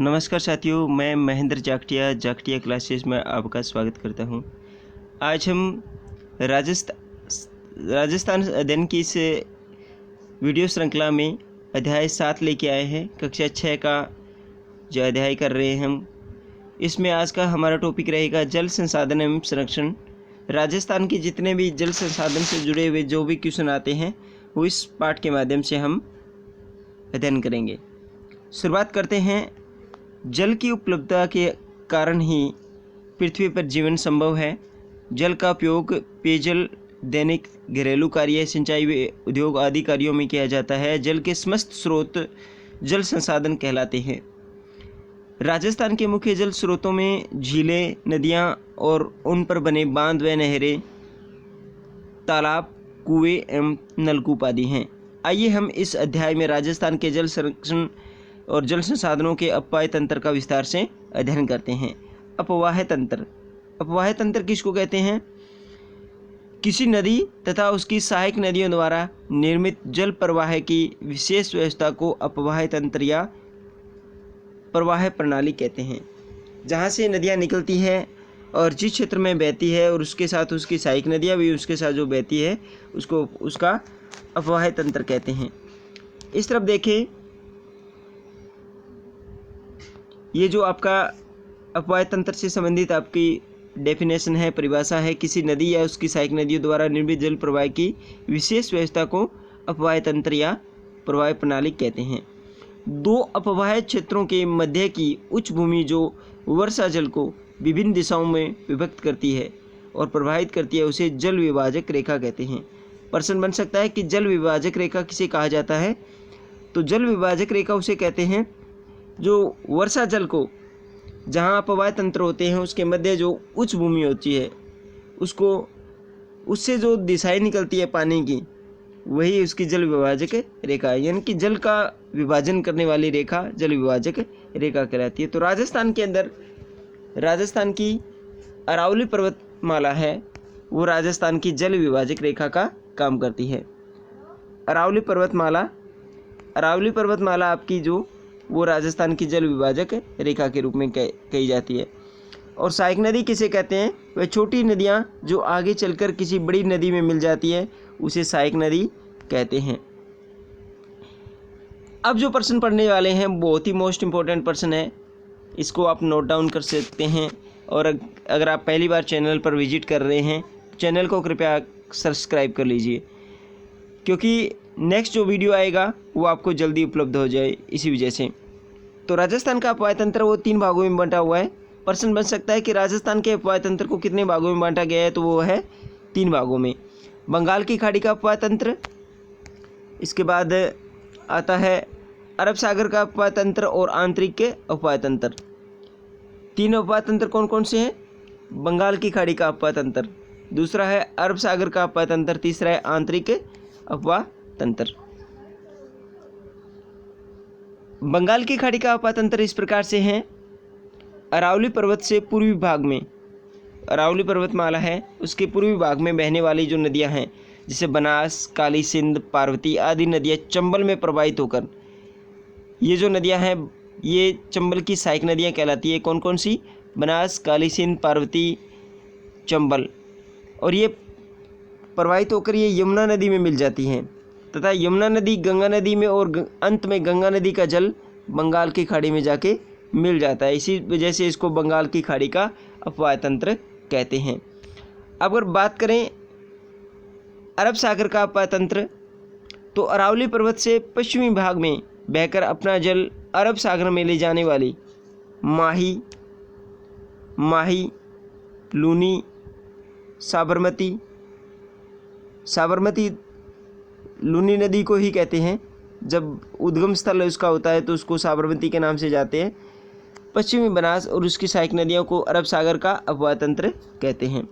नमस्कार साथियों, मैं महेंद्र जाखटिया क्लासेस में आपका स्वागत करता हूं। आज हम राजस्थान अध्ययन की इस वीडियो श्रृंखला में अध्याय 7 लेके आए हैं। कक्षा 6 का जो अध्याय कर रहे हैं हम, इसमें आज का हमारा टॉपिक रहेगा जल संसाधन एवं संरक्षण। राजस्थान के जितने भी जल संसाधन से जुड़े हुए जो भी क्वेश्चन आते हैं वो इस पाठ के माध्यम से हम अध्ययन करेंगे। शुरुआत करते हैं। जल की उपलब्धता के कारण ही पृथ्वी पर जीवन संभव है। जल का उपयोग पेयजल, दैनिक घरेलू कार्य, सिंचाई, उद्योग आदि कार्यों में किया जाता है। जल के समस्त स्रोत जल संसाधन कहलाते हैं। राजस्थान के मुख्य जल स्रोतों में झीलें, नदियां और उन पर बने बांध व नहरें, तालाब, कुएं एवं नलकूप आदि हैं। आइए हम इस अध्याय में राजस्थान के जल संरक्षण और जल संसाधनों के अपवाह तंत्र का विस्तार से अध्ययन करते हैं। अपवाह तंत्र। अपवाह तंत्र किसको कहते हैं? किसी नदी तथा उसकी सहायक नदियों द्वारा निर्मित जल प्रवाह की विशेष व्यवस्था को अपवाह तंत्र या प्रवाह प्रणाली कहते हैं। जहाँ से नदियाँ निकलती हैं और जिस क्षेत्र में बहती है और उसके साथ उसकी सहायक नदियाँ भी उसके साथ जो बहती है उसको उसका अपवाह तंत्र कहते हैं। इस तरफ देखें, ये जो आपका अपवाह तंत्र से संबंधित आपकी डेफिनेशन है, परिभाषा है। किसी नदी या उसकी सहायक नदियों द्वारा निर्मित जल प्रवाह की विशेष व्यवस्था को अपवाह तंत्र या प्रवाह प्रणाली कहते हैं। दो अपवाह क्षेत्रों के मध्य की उच्च भूमि जो वर्षा जल को विभिन्न दिशाओं में विभक्त करती है और प्रवाहित करती है, उसे जल विभाजक रेखा कहते हैं। प्रश्न बन सकता है कि जल विभाजक रेखा किसे कहा जाता है? तो जल विभाजक रेखा उसे कहते हैं जो वर्षा जल को, जहाँ अपवाह तंत्र होते हैं उसके मध्य जो उच्च भूमि होती है उसको, उससे जो दिशाएं निकलती है पानी की, वही उसकी जल विभाजक रेखा है। यानी कि जल का विभाजन करने वाली रेखा जल विभाजक रेखा कहलाती है। तो राजस्थान के अंदर राजस्थान की अरावली पर्वतमाला है, वो राजस्थान की जल विभाजक रेखा का काम करती है। अरावली पर्वतमाला आपकी जो वो राजस्थान की जल विभाजक रेखा के रूप में कही जाती है। और सहायक नदी किसे कहते हैं? वह छोटी नदियाँ जो आगे चलकर किसी बड़ी नदी में मिल जाती है उसे सहायक नदी कहते हैं। अब जो प्रश्न पढ़ने वाले हैं बहुत ही मोस्ट इम्पोर्टेंट प्रश्न है, इसको आप नोट डाउन कर सकते हैं। और अगर आप पहली बार चैनल पर विजिट कर रहे हैं, चैनल को कृपया सब्सक्राइब कर लीजिए, क्योंकि नेक्स्ट जो वीडियो आएगा वो आपको जल्दी उपलब्ध हो जाए इसी वजह से। तो राजस्थान का अपवाह तंत्र वो 3 भागों में बांटा हुआ है। प्रश्न बन सकता है कि राजस्थान के अपवाह तंत्र को कितने भागों में बांटा गया है? तो वो है 3 भागों में। बंगाल की खाड़ी का अपवाह तंत्र, इसके बाद आता है अरब सागर का अपवाह तंत्र और आंतरिक के अपवाह तंत्र। 3 अपवाह तंत्र कौन कौन से हैं? बंगाल की खाड़ी का अपवाह तंत्र, दूसरा है अरब सागर का अपवाह तंत्र, तीसरा है आंतरिक अपवाह तंत्र। बंगाल की खाड़ी का अपवाह तंत्र इस प्रकार से है। अरावली पर्वत से पूर्वी भाग में, अरावली पर्वतमाला है, उसके पूर्वी भाग में बहने वाली जो नदियां हैं जैसे बनास, काली सिंध, पार्वती आदि नदियां चंबल में प्रवाहित होकर, ये जो नदियां हैं ये चंबल की सहायक नदियां कहलाती है। कौन कौन सी? बनास, काली सिंध, पार्वती, चंबल। और ये प्रवाहित होकर ये यमुना नदी में मिल जाती हैं तथा यमुना नदी गंगा नदी में और अंत में गंगा नदी का जल बंगाल की खाड़ी में जाके मिल जाता है। इसी वजह से इसको बंगाल की खाड़ी का अपवाह तंत्र कहते हैं। अगर बात करें अरब सागर का अपवाह तंत्र, तो अरावली पर्वत से पश्चिमी भाग में बहकर अपना जल अरब सागर में ले जाने वाली माही, लूनी, साबरमती लूनी नदी को ही कहते हैं। जब उद्गम स्थल उसका होता है तो उसको साबरमती के नाम से जाते हैं। पश्चिमी बनास और उसकी सहायक नदियों को अरब सागर का अपवाह तंत्र कहते हैं।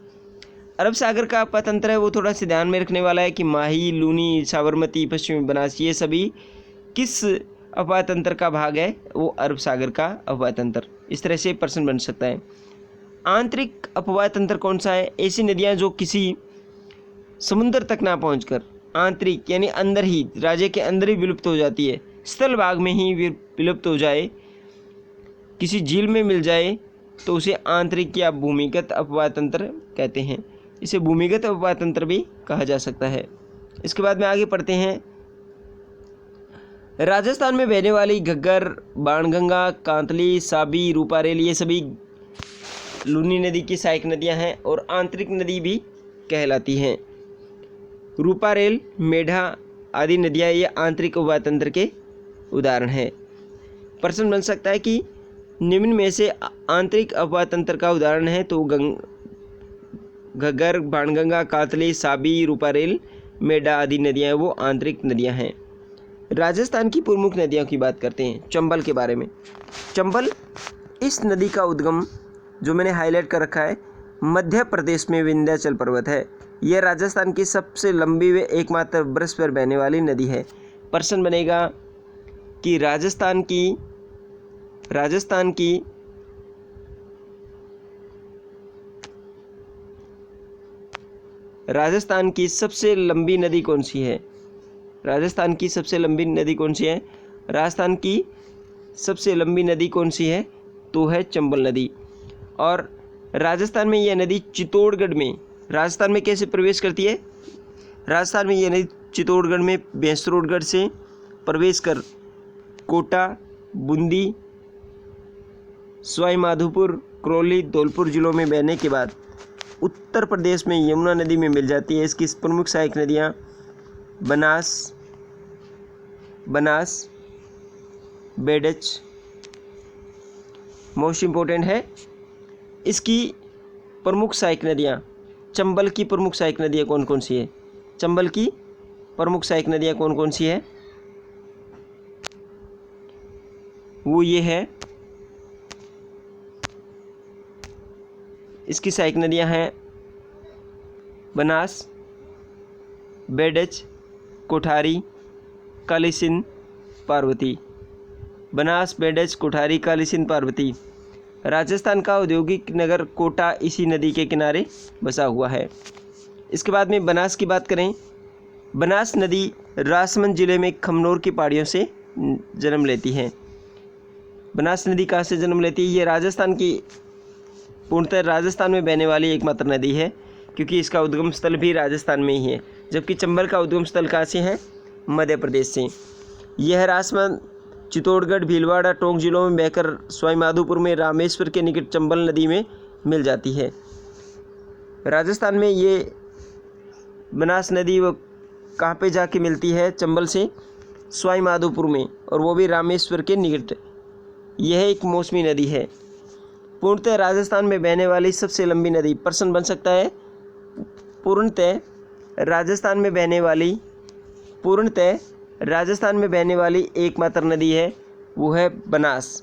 अरब सागर का अपवाह तंत्र है वो थोड़ा सा ध्यान में रखने वाला है कि माही, लूनी, साबरमती, पश्चिमी बनास ये सभी किस अपवाह तंत्र का भाग है? वो अरब सागर का अपवाह तंत्र। इस तरह से प्रश्न बन सकता है। आंतरिक अपवाह तंत्र कौन सा है? ऐसी नदियाँ जो किसी समुद्र तक ना पहुंचकर आंतरिक यानी अंदर ही, राज्य के अंदर ही विलुप्त हो जाती है, स्थल भाग में ही विलुप्त हो जाए, किसी झील में मिल जाए तो उसे आंतरिक या भूमिगत अपवाह तंत्र कहते हैं। इसे भूमिगत अपवाह तंत्र भी कहा जा सकता है। इसके बाद में आगे पढ़ते हैं। राजस्थान में बहने वाली घग्गर, बाणगंगा, कांतली, साबी, रूपारेल ये सभी लूनी नदी की सहायक नदियां हैं और आंतरिक नदी भी कहलाती हैं। रूपारेल, मेढा आदि नदियां ये आंतरिक अपवाह तंत्र के उदाहरण हैं। प्रश्न बन सकता है कि निम्न में से आंतरिक अपवाह तंत्र का उदाहरण है तो घग्गर, बाणगंगा, कांतली, साबी, रूपारेल, मेढा आदि नदियां वो आंतरिक नदियां हैं। राजस्थान की प्रमुख नदियों की बात करते हैं। चंबल के बारे में। चंबल इस नदी का उद्गम जो मैंने हाईलाइट कर रखा है मध्य प्रदेश में विंध्याचल पर्वत है। यह राजस्थान की सबसे लंबी व एकमात्र बरस पर बहने वाली नदी है। प्रश्न बनेगा कि राजस्थान की सबसे लंबी नदी कौन सी है? राजस्थान की सबसे लंबी नदी कौन सी है? राजस्थान की सबसे लंबी नदी कौन सी है? तो है चंबल नदी। और राजस्थान में यह नदी चित्तौड़गढ़ में, राजस्थान में कैसे प्रवेश करती है? राजस्थान में यह नदी चित्तौड़गढ़ में भैंसरोडगढ़ से प्रवेश कर कोटा, बूंदी, सवाई माधोपुर, करौली, धौलपुर जिलों में बहने के बाद उत्तर प्रदेश में यमुना नदी में मिल जाती है। इसकी प्रमुख सहायक नदियाँ बनास, बेडच मोस्ट इम्पोर्टेंट है। इसकी प्रमुख सहायक नदियाँ, चंबल की प्रमुख सहायक नदियाँ कौन कौन सी है? चंबल की प्रमुख सहायक नदियाँ कौन कौन सी है? वो ये है, इसकी सहायक नदियाँ हैं बनास, बेडच, कोठारी, काली सिंध, पार्वती। बनास, बेडच, कोठारी, काली सिंध, पार्वती। राजस्थान का औद्योगिक नगर कोटा इसी नदी के किनारे बसा हुआ है। इसके बाद में बनास की बात करें। बनास नदी राजसमंद जिले में खमनोर की पहाड़ियों से जन्म लेती है। बनास नदी कहाँ से जन्म लेती है? ये राजस्थान की पूर्णतः राजस्थान में बहने वाली एकमात्र नदी है क्योंकि इसका उद्गम स्थल भी राजस्थान में ही है। जबकि चंबल का उद्गम स्थल कहाँ से है? मध्य प्रदेश से। यह राजसमंद, चित्तौड़गढ़, भीलवाड़ा, टोंक जिलों में बहकर सवाई माधोपुर में रामेश्वर के निकट चंबल नदी में मिल जाती है। राजस्थान में ये बनास नदी वो कहाँ पे जाके मिलती है? चंबल से सवाई माधोपुर में, और वो भी रामेश्वर के निकट। यह एक मौसमी नदी है। पूर्णतः राजस्थान में बहने वाली सबसे लंबी नदी। प्रश्न बन सकता है पूर्णतः राजस्थान में बहने वाली एकमात्र नदी है वो है बनास।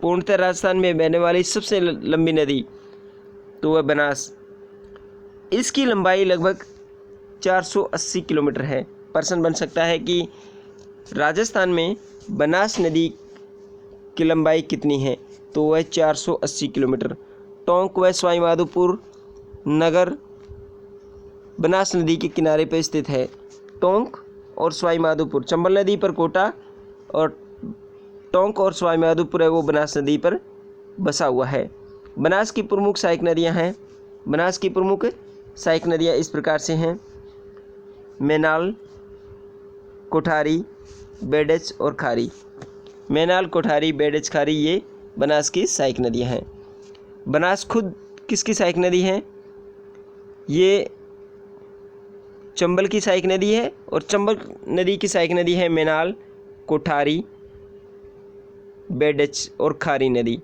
पूर्णतः राजस्थान में बहने वाली सबसे लंबी नदी तो वह बनास। इसकी लंबाई लगभग 480 किलोमीटर है। प्रश्न बन सकता है कि राजस्थान में बनास नदी की लंबाई कितनी है? तो वह 480 किलोमीटर। टोंक व सवाई माधोपुर नगर बनास नदी के किनारे पर स्थित है। टोंक और सवाई माधोपुर, चंबल नदी पर कोटा और टोंक और सवाई माधोपुर है वो बनास नदी पर बसा हुआ है। बनास की प्रमुख सहायक नदियां हैं। बनास की प्रमुख सहायक नदियां इस प्रकार से हैं: मैनाल, कोठारी, बेडच और खारी। मैनाल, कोठारी, बेडच, खारी ये बनास की सहायक नदियां हैं। बनास खुद किसकी सहायक नदी है? ये चंबल की सहायक नदी है और चंबल नदी की सहायक नदी है मैनाल, कोठारी, बेडच और खारी नदी।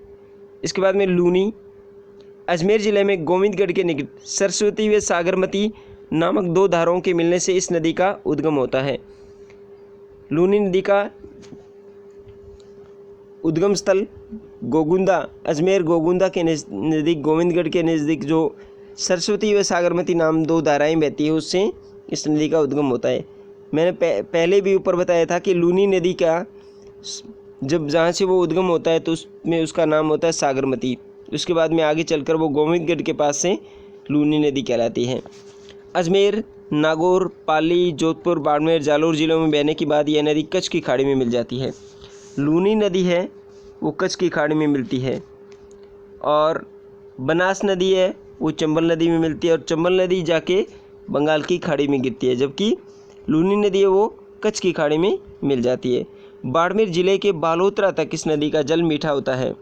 इसके बाद में लूनी, अजमेर ज़िले में गोविंदगढ़ के निकट सरस्वती व सागरमती नामक दो धाराओं के मिलने से इस नदी का उद्गम होता है। लूनी नदी का उद्गम स्थल गोगुंदा, अजमेर गोगुंदा के नज़दीक, गोविंदगढ़ के नज़दीक जो सरस्वती व सागरमती नाम दो धाराएं बहती है उससे इस नदी का उद्गम होता है। मैंने पहले भी ऊपर बताया था कि लूनी नदी का जब जहाँ से वो उद्गम होता है तो उसमें उसका नाम होता है सागरमती। उसके बाद में आगे चलकर वो गोविंदगढ़ के पास से लूनी नदी कहलाती है। अजमेर, नागौर, पाली, जोधपुर, बाड़मेर, जालोर जिलों में बहने के बाद यह नदी कच्छ की खाड़ी में मिल जाती है। लूनी नदी है वो कच्छ की खाड़ी में मिलती है, और बनास नदी है वो चंबल नदी में मिलती है, और चंबल नदी जाके बंगाल की खाड़ी में गिरती है, जबकि लूनी नदी है वो कच्छ की खाड़ी में मिल जाती है। बाड़मेर जिले के बालोतरा तक इस नदी का जल मीठा होता है।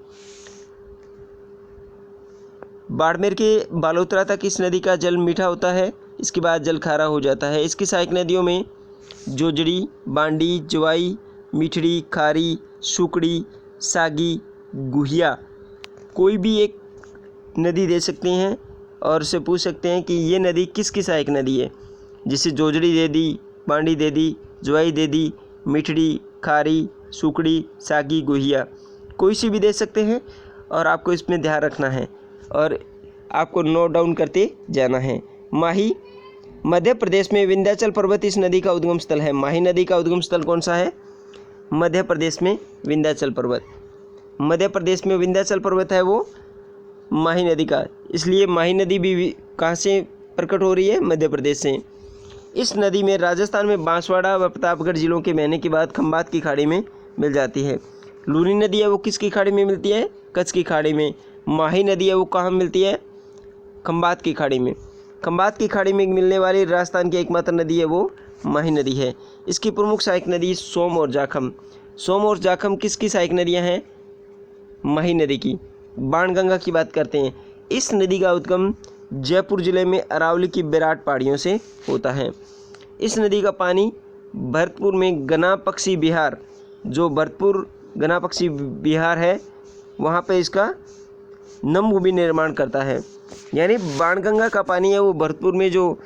बाड़मेर के बालोतरा तक इस नदी का जल मीठा होता है, इसके बाद जल खारा हो जाता है। इसकी सहायक नदियों में जोजड़ी, बांडी, जवाई, मिठड़ी, खारी, सुकड़ी, सागी, गुहिया कोई भी एक नदी दे सकते हैं और उससे पूछ सकते हैं कि ये नदी किसकी सहायक नदी है। जैसे जोजड़ी दे दी, बांडी दे दी, जवाई दे दी, मिठड़ी, खारी, सुकड़ी, सागी, गुहिया कोई सी भी दे सकते हैं, और आपको इसमें ध्यान रखना है और आपको नोट डाउन करते जाना है। माही, मध्य प्रदेश में विंध्याचल पर्वत इस नदी का उद्गम स्थल है। माही नदी का उद्गम स्थल कौन सा है? मध्य प्रदेश में विंध्याचल पर्वत। मध्य प्रदेश में विंध्याचल पर्वत है वो माही नदी का, इसलिए माही नदी भी कहाँ से प्रकट हो रही है? मध्य प्रदेश से। इस नदी में राजस्थान में बांसवाड़ा व प्रतापगढ़ जिलों के बहने के बाद खंबात की खाड़ी में मिल जाती है। लूनी नदी है वो किसकी खाड़ी में मिलती है? कच्छ की खाड़ी में। माही नदी है वो कहाँ मिलती है? खंबात की खाड़ी में। खंबात की खाड़ी में मिलने वाली राजस्थान की एकमात्र नदी है वो माही नदी है। इसकी प्रमुख सहायक नदी सोम और जाखम। सोम और जाखम किसकी सहायक नदियाँ हैं? माही नदी की। बाणगंगा की बात करते हैं। इस नदी का उद्गम जयपुर जिले में अरावली की विराट पहाड़ियों से होता है। इस नदी का पानी भरतपुर में गना पक्षी विहार, जो भरतपुर गना पक्षी विहार है वहाँ पे इसका नमभूमि निर्माण करता है। यानी बाणगंगा का पानी है वो भरतपुर में जो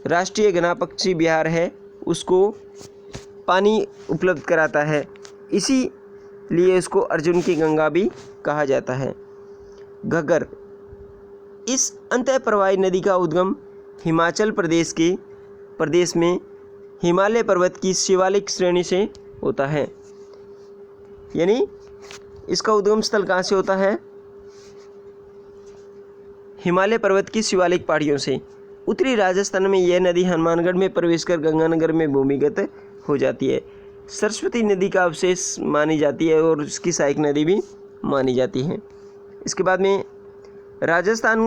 राष्ट्रीय गना पक्षी विहार है उसको पानी उपलब्ध कराता है, इसीलिए इसको अर्जुन की गंगा भी कहा जाता है। घग्गर, इस अंतःप्रवाही नदी का उद्गम हिमाचल प्रदेश में हिमालय पर्वत की शिवालिक श्रेणी से होता है। यानी इसका उद्गम स्थल कहाँ से होता है? हिमालय पर्वत की शिवालिक पहाड़ियों से। उत्तरी राजस्थान में यह नदी हनुमानगढ़ में प्रवेश कर गंगानगर में भूमिगत हो जाती है। सरस्वती नदी का अवशेष मानी जाती है और उसकी सहायक नदी भी मानी जाती है। इसके बाद में राजस्थान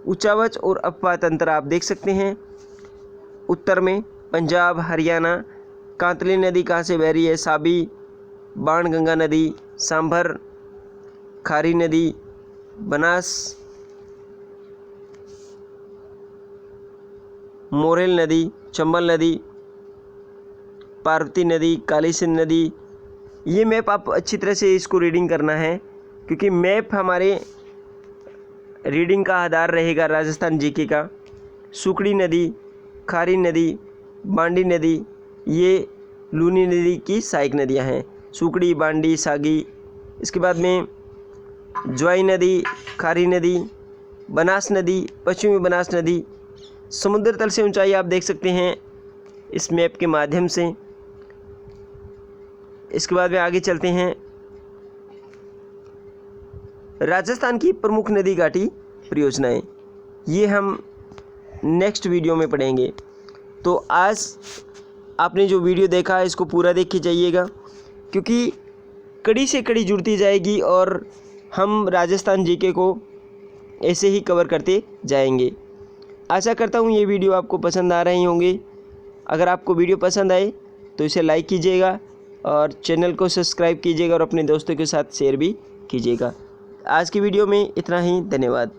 उच्चावच और अपवात अंतर आप देख सकते हैं। उत्तर में पंजाब, हरियाणा, कांतली नदी कहाँ से बह रही है? साबी, बाणगंगा नदी, सांभर, खारी नदी, बनास, मोरेल नदी, चंबल नदी, पार्वती नदी, काली सिंध नदी। ये मैप आप अच्छी तरह से इसको रीडिंग करना है, क्योंकि मैप हमारे रीडिंग का आधार रहेगा राजस्थान जीके का। सुकड़ी नदी, खारी नदी, बांडी नदी, ये लूनी नदी की सहायक नदियां हैं। सुकड़ी, बांडी, सागी। इसके बाद में जवाई नदी, खारी नदी, बनास नदी, पश्चिमी बनास नदी। समुद्र तल से ऊंचाई आप देख सकते हैं इस मैप के माध्यम से। इसके बाद में आगे चलते हैं। राजस्थान की प्रमुख नदी घाटी परियोजनाएं, ये हम नेक्स्ट वीडियो में पढ़ेंगे। तो आज आपने जो वीडियो देखा है इसको पूरा देख के जाइएगा, क्योंकि कड़ी से कड़ी जुड़ती जाएगी और हम राजस्थान जीके को ऐसे ही कवर करते जाएंगे। आशा करता हूँ ये वीडियो आपको पसंद आ रही होंगे। अगर आपको वीडियो पसंद आए तो इसे लाइक कीजिएगा और चैनल को सब्सक्राइब कीजिएगा और अपने दोस्तों के साथ शेयर भी कीजिएगा। आज की वीडियो में इतना ही। धन्यवाद।